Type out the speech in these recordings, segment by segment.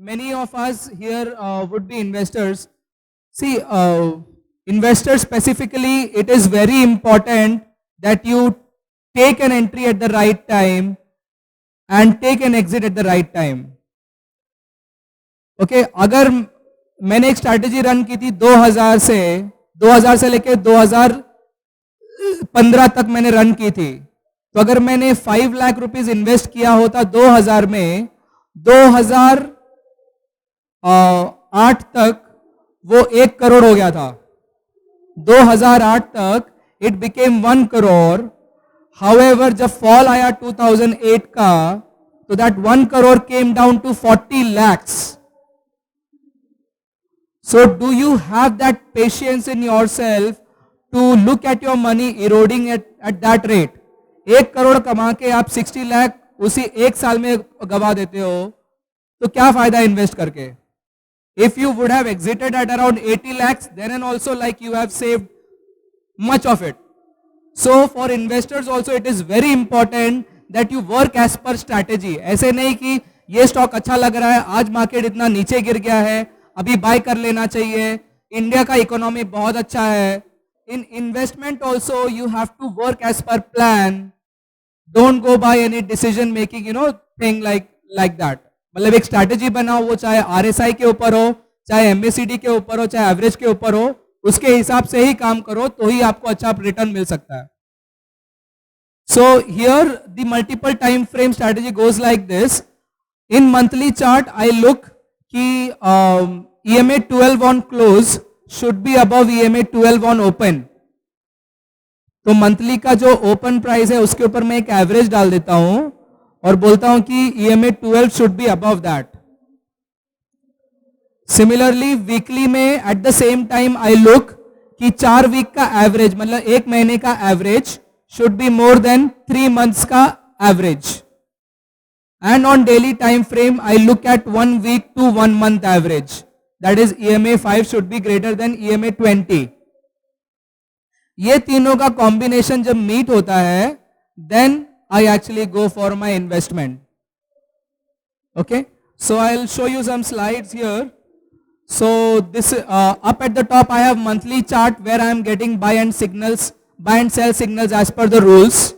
many of us here would be investors. See, investors specifically, it is very important that you take an entry at the right time and take an exit at the right time. Okay, अगर मैंने एक strategy run की थी 2000 से लेके 2015 तक मैंने run की थी, तो अगर मैंने 5 लाख रुपीस इन्वेस्ट किया होता 2000 में, 2008 तक वो 1 करोड़ हो गया था. 2008 तक इट बिकेम 1 करोड़. हाउएवर जब फॉल आया 2008 का, तो that 1 crore came down to 40 lakhs. So do you have that patience in yourself to look at your money eroding at that rate? 1 crore कमा के आप 60 लाख उसी 1 साल में गवा देते हो, तो क्या फायदा इन्वेस्ट करके? If you would have exited at around 80 lakhs, then and also like you have saved much of it. So for investors also it is very important that you work as per strategy. ऐसे नहीं कि ये stock अच्छा लग रहा है, आज market इतना नीचे गिर गया है, अभी बाय कर लेना चाहिए, इंडिया का इकोनॉमी बहुत अच्छा है. In investment also you have to work as per plan. Don't go by any decision making, thing like that. मतलब एक स्ट्रैटेजी बनाओ, वो चाहे RSI के ऊपर हो, चाहे MACD के ऊपर हो, चाहे एवरेज के ऊपर हो, उसके हिसाब से ही काम करो, तो ही आपको अच्छा रिटर्न मिल सकता है. So here the multiple time frame strategy goes like this. In monthly chart I look कि EMA 12 on close should be above EMA 12 on open. तो मंथली का जो ओपन प्राइस है उसके ऊपर मैं एक एवरेज डाल देता हूं और बोलता हूं कि EMA 12 should be above that. Similarly weekly में at the same time I look कि 4 वीक का एवरेज, मतलब 1 महीने का average should be more than 3 months का average. And on daily time frame, I look at 1 week to 1 month average. That is EMA 5 should be greater than EMA 20. ये तीनों का combination जब meet होता है, then I actually go for my investment. Okay, so I'll show you some slides here. So this up at the top I have monthly chart where I am getting buy and sell signals as per the rules.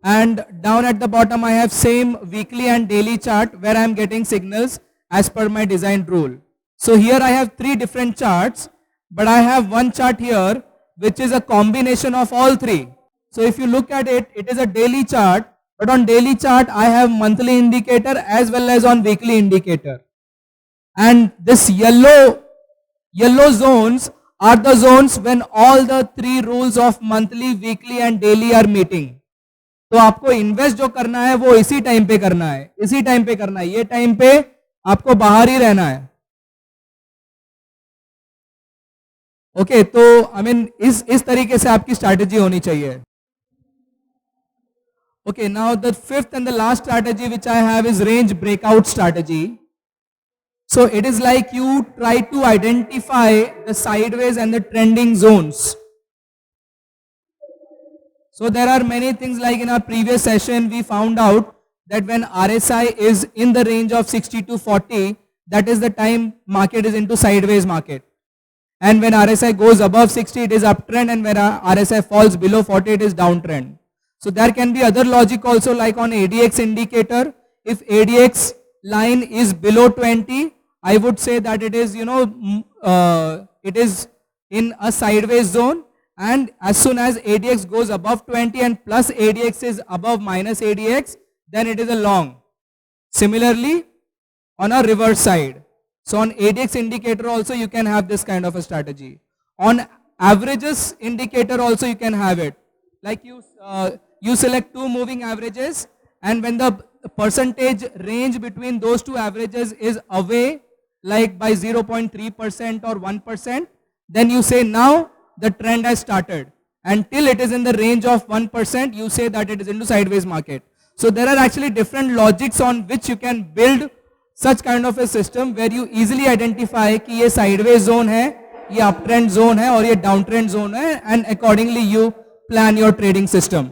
And down at the bottom I have same weekly and daily chart where I am getting signals as per my design rule. So here I have 3 different charts, but I have one chart here which is a combination of all 3. So if you look at it, it is a daily chart, but on daily chart I have monthly indicator as well as on weekly indicator. And this yellow zones are the zones when all the 3 rules of monthly, weekly and daily are meeting. तो आपको invest जो करना है वो इसी time पे करना है, ये टाइम पे आपको बाहर ही रहना है. ओके, तो आई मीन इस तरीके से आपकी स्ट्रैटेजी होनी चाहिए. Okay, now the fifth and the last strategy which I have is range breakout strategy. So it is like you try to identify the sideways and the trending zones. So there are many things, like in our previous session we found out that when RSI is in the range of 60 to 40, that is the time market is into sideways market. And when RSI goes above 60 it is uptrend, and when RSI falls below 40 it is downtrend. So there can be other logic also, like on ADX indicator. If ADX line is below 20, I would say that it is it is in a sideways zone. And as soon as ADX goes above 20 and plus ADX is above minus ADX, then it is a long. Similarly on a reverse side, so on ADX indicator also you can have this kind of a strategy. On averages indicator also you can have it, like you select 2 moving averages, and when the percentage range between those 2 averages is away, like by 0.3% or 1%, then you say now the trend has started, and till it is in the range of 1% you say that it is into sideways market. So there are actually different logics on which you can build such kind of a system where you easily identify कि ये sideways zone है, ये uptrend zone है और ये downtrend zone है, and accordingly you plan your trading system.